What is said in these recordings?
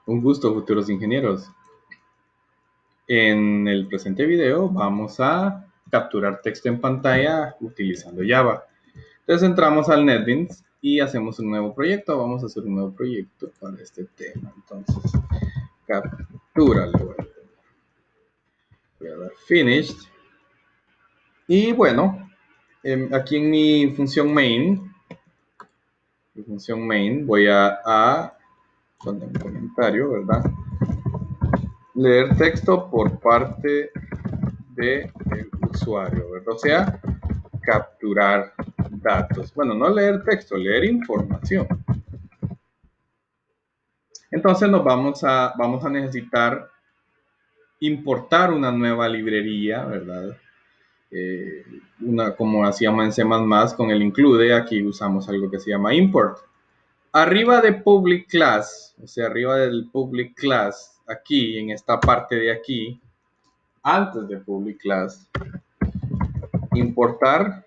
Un gusto, futuros ingenieros. En el presente video vamos a capturar texto en pantalla utilizando Java. Entonces entramos al NetBeans y hacemos un nuevo proyecto. Vamos a hacer un nuevo proyecto para este tema. Entonces, captura, voy a dar Finished. Y bueno, aquí en mi función main, voy a poner un comentario, ¿verdad? Leer texto por parte del usuario, ¿verdad? O sea, capturar datos. Bueno, no leer texto, leer información. Entonces vamos a necesitar importar una nueva librería, ¿verdad? Como hacíamos en C++ con el include, aquí usamos algo que se llama import. Arriba de public class, o sea, arriba del public class, aquí, en esta parte de aquí, antes de public class, importar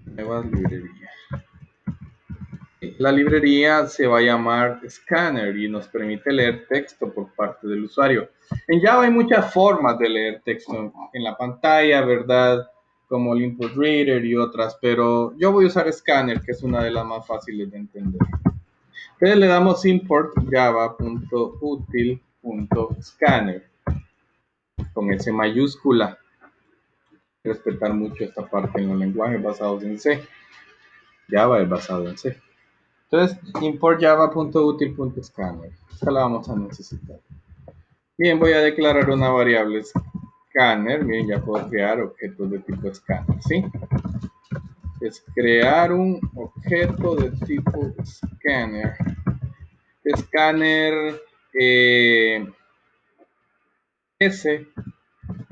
nuevas librerías. La librería se va a llamar Scanner y nos permite leer texto por parte del usuario. En Java hay muchas formas de leer texto en la pantalla, ¿verdad? Como el Input Reader y otras, pero yo voy a usar Scanner, que es una de las más fáciles de entender. Entonces le damos import java.util.scanner con S mayúscula. Respetar mucho esta parte en los lenguajes basados en C. Java es basado en C. Entonces, import java.util.scanner. Esta la vamos a necesitar. Bien, voy a declarar una variable scanner. Miren, ya puedo crear objetos de tipo scanner, ¿sí? Es crear un objeto de tipo scanner. Scanner S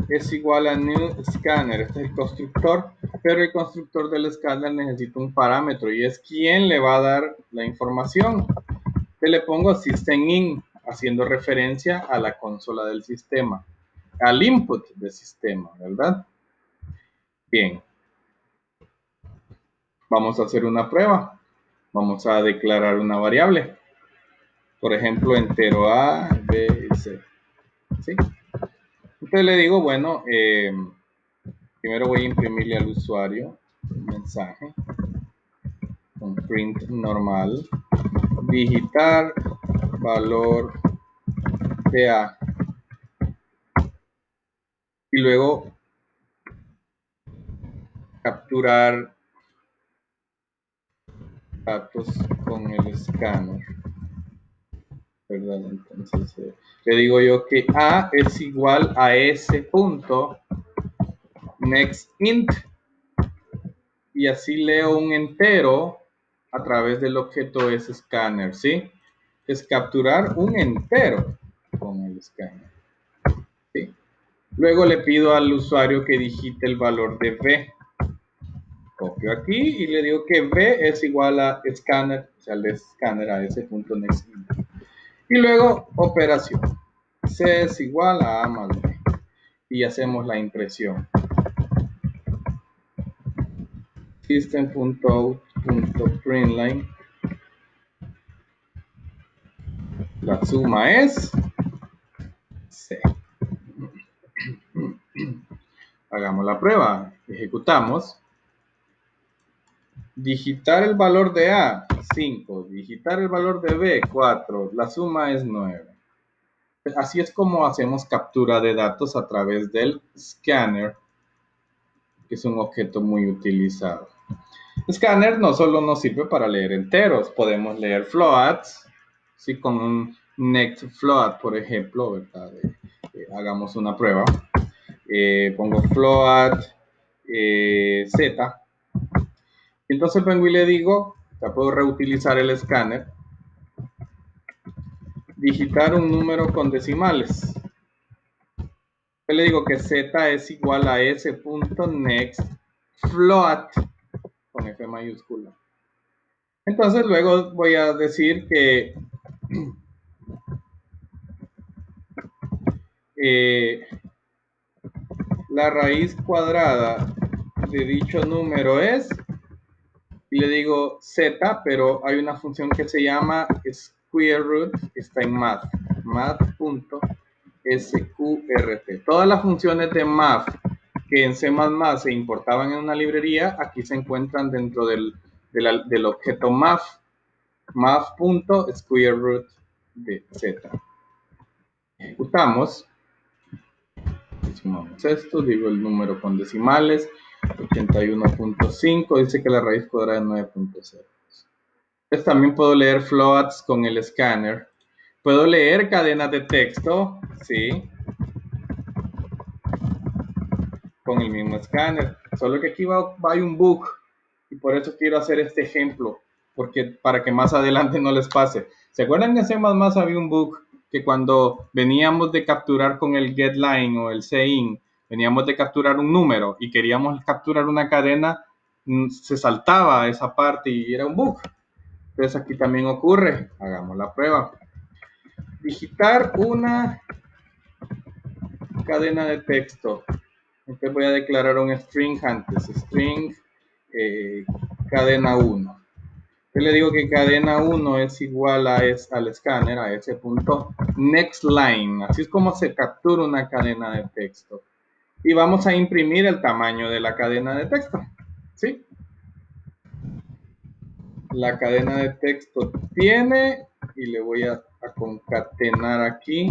es igual a new scanner. Este es el constructor, pero el constructor del scanner necesita un parámetro y es quien le va a dar la información. Te le pongo system-in, haciendo referencia a la consola del sistema, al input del sistema, ¿verdad? Bien, vamos a hacer una prueba. Vamos a declarar una variable. Por ejemplo, entero A, B y C. ¿Sí? Entonces le digo, bueno, primero voy a imprimirle al usuario un mensaje con print normal, digitar valor de A. Y luego capturar datos con el escáner, ¿verdad? Entonces le digo yo que A es igual a S punto next int y así leo un entero a través del objeto scanner, ¿sí? Es capturar un entero con el scanner, ¿sí? Luego le pido al usuario que digite el valor de B. Copio aquí y le digo que B es igual a scanner, o sea, el scanner a S.next int. Y luego operación. C es igual a A más B. Y hacemos la impresión. System.out.println. La suma es C. Hagamos la prueba. Ejecutamos. Digitar el valor de A, 5. Digitar el valor de B, 4. La suma es 9. Así es como hacemos captura de datos a través del scanner, que es un objeto muy utilizado. Scanner no solo nos sirve para leer enteros, podemos leer floats, ¿sí? Con un next float, por ejemplo, ¿verdad? Hagamos una prueba. Pongo float z. Entonces vengo y le digo, ya puedo reutilizar el scanner, digitar un número con decimales. Yo le digo que z es igual a s.next float con F mayúscula. Entonces luego voy a decir que la raíz cuadrada de dicho número es, y le digo z, pero hay una función que se llama square root está en math, math.sqrt. Todas las funciones de math que en C++ se importaban en una librería, aquí se encuentran dentro del objeto math, math.square root de z. Ejecutamos, sumamos esto, digo el número con decimales, 81.5, dice que la raíz cuadrada es 9.0. Pues también puedo leer floats con el escáner. Puedo leer cadenas de texto, sí, con el mismo escáner. Solo que aquí hay un bug y por eso quiero hacer este ejemplo, porque para que más adelante no les pase. ¿Se acuerdan que en C++ había un bug que cuando veníamos de capturar con el getLine o el cin, veníamos de capturar un número y queríamos capturar una cadena, se saltaba esa parte y era un bug? Entonces aquí también ocurre. Hagamos la prueba. Digitar una cadena de texto. Entonces voy a declarar un string antes. String cadena 1. Yo le digo que cadena 1 es igual al escáner, a ese punto next line. Así es como se captura una cadena de texto. Y vamos a imprimir el tamaño de la cadena de texto. ¿Sí? La cadena de texto tiene, y le voy a concatenar aquí,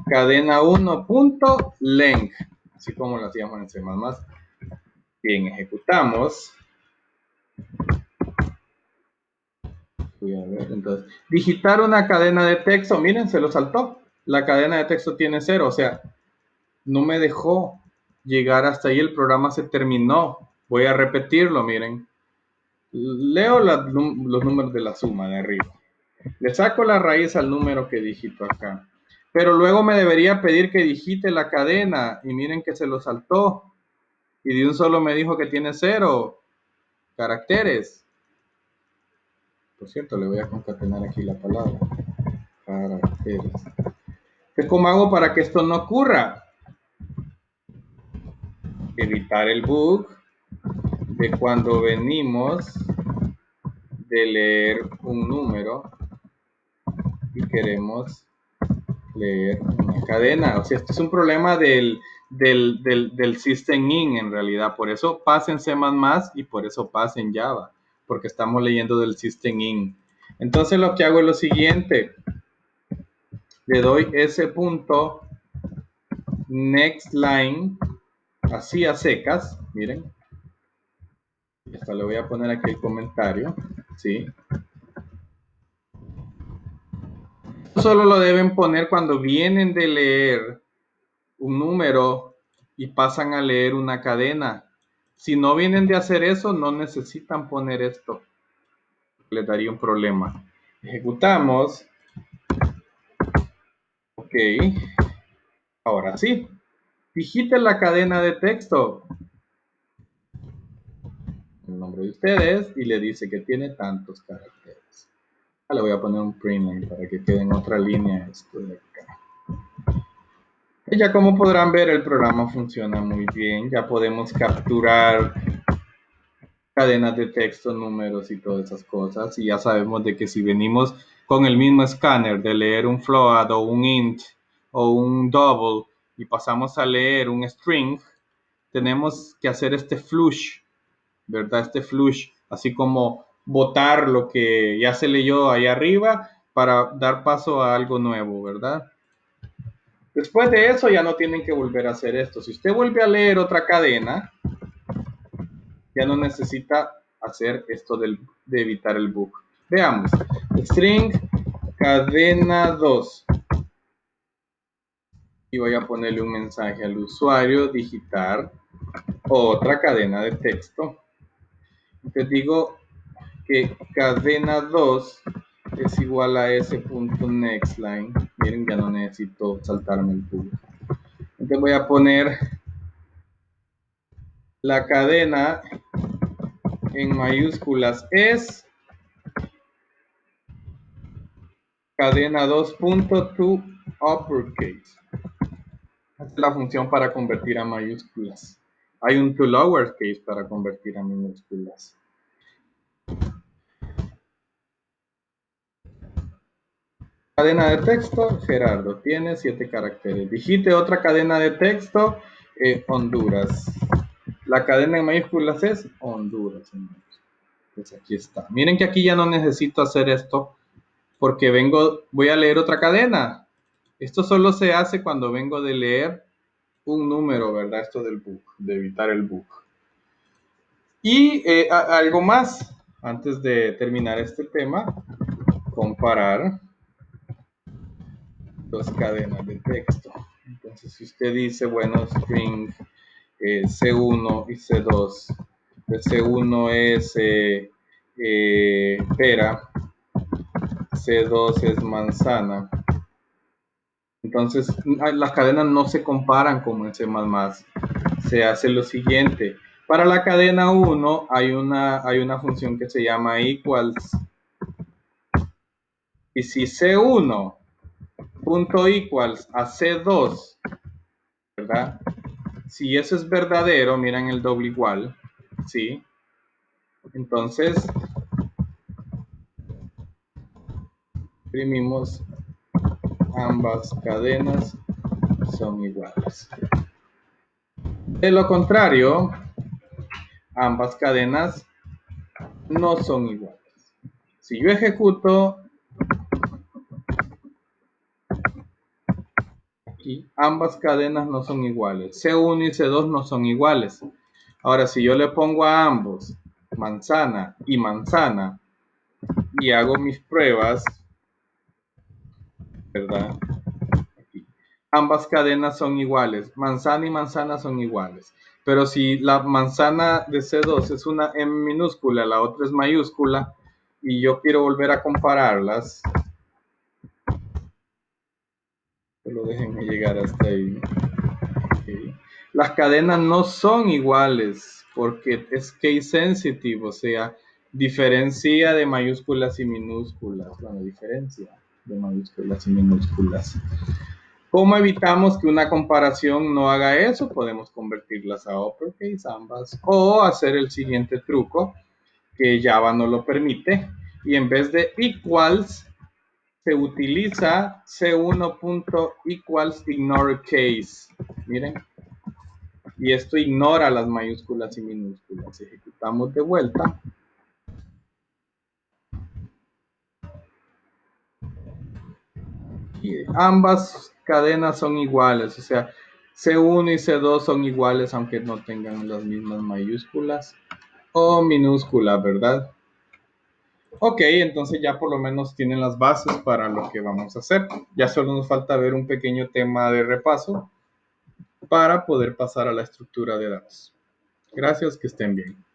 cadena 1.length, así como lo hacíamos en C++. Bien, ejecutamos. Voy a ver, entonces, digitar una cadena de texto, miren, se lo saltó. La cadena de texto tiene 0, o sea, no me dejó llegar hasta ahí, el programa se terminó. Voy a repetirlo, miren. Leo los números de la suma de arriba. Le saco la raíz al número que digito acá. Pero luego me debería pedir que digite la cadena. Y miren que se lo saltó. Y de un solo me dijo que tiene 0 caracteres. Por cierto, le voy a concatenar aquí la palabra. Caracteres. Entonces, ¿cómo hago para que esto no ocurra? Evitar el bug de cuando venimos de leer un número y queremos leer una cadena. O sea, esto es un problema del system in en realidad. Por eso pasa en C++ y por eso pasa en Java, porque estamos leyendo del system in. Entonces lo que hago es lo siguiente. Le doy ese punto next line, así a secas, miren. Hasta le voy a poner aquí el comentario, ¿sí? Solo lo deben poner cuando vienen de leer un número y pasan a leer una cadena. Si no vienen de hacer eso, no necesitan poner esto. Les daría un problema. Ejecutamos. Ok. Ahora sí. Digite la cadena de texto. El nombre de ustedes y le dice que tiene tantos caracteres. Le voy a poner un print para que quede en otra línea esto de acá. Y ya como podrán ver, el programa funciona muy bien. Ya podemos capturar cadenas de texto, números y todas esas cosas. Y ya sabemos de que si venimos con el mismo escáner de leer un float o un int o un double y pasamos a leer un string, tenemos que hacer este flush, ¿verdad? Este flush, así como botar lo que ya se leyó ahí arriba para dar paso a algo nuevo, ¿verdad? Después de eso ya no tienen que volver a hacer esto. Si usted vuelve a leer otra cadena, ya no necesita hacer esto de evitar el bug. Veamos. String cadena 2. Y voy a ponerle un mensaje al usuario, digitar otra cadena de texto. Entonces digo que cadena 2 es igual a ese punto nextLine. Miren, ya no necesito saltarme el bug. Entonces voy a poner la cadena en mayúsculas es cadena 2.to uppercase. Esta es la función para convertir a mayúsculas. Hay un to lowercase para convertir a minúsculas. Cadena de texto, Gerardo, tiene 7 caracteres. Digite otra cadena de texto, Honduras. La cadena en mayúsculas es Honduras. Pues aquí está. Miren que aquí ya no necesito hacer esto porque voy a leer otra cadena. Esto solo se hace cuando vengo de leer un número, ¿verdad? Esto del book, de evitar el book. Y algo más, antes de terminar este tema, comparar dos cadenas de texto. Entonces, si usted dice, bueno, string C1 y C2, el C1 es pera, C2 es manzana. Entonces, las cadenas no se comparan como en C++. Se hace lo siguiente. Para la cadena 1 hay una función que se llama equals. Y si C1 punto equals a C2, ¿verdad? Si eso es verdadero, miren el doble igual, ¿sí? Entonces, imprimimos ambas cadenas son iguales. De lo contrario, ambas cadenas no son iguales. Si yo ejecuto aquí, ambas cadenas no son iguales. C1 y C2 no son iguales. Ahora, si yo le pongo a ambos manzana y manzana y hago mis pruebas, ¿verdad? Aquí. Ambas cadenas son iguales. Manzana y manzana son iguales. Pero si la manzana de C2 es una M minúscula, la otra es mayúscula, y yo quiero volver a compararlas, solo déjenme llegar hasta ahí. Okay. Las cadenas no son iguales porque es case sensitive, o sea, diferencia de mayúsculas y minúsculas. Bueno, diferencia de mayúsculas y minúsculas. ¿Cómo evitamos que una comparación no haga eso? Podemos convertirlas a uppercase ambas o hacer el siguiente truco que Java no lo permite y en vez de equals se utiliza c1.equals ignore case. Miren, y esto ignora las mayúsculas y minúsculas. Ejecutamos de vuelta. Y ambas cadenas son iguales, o sea, C1 y C2 son iguales aunque no tengan las mismas mayúsculas o minúsculas, ¿verdad? Ok, entonces ya por lo menos tienen las bases para lo que vamos a hacer. Ya solo nos falta ver un pequeño tema de repaso para poder pasar a la estructura de datos. Gracias, que estén bien.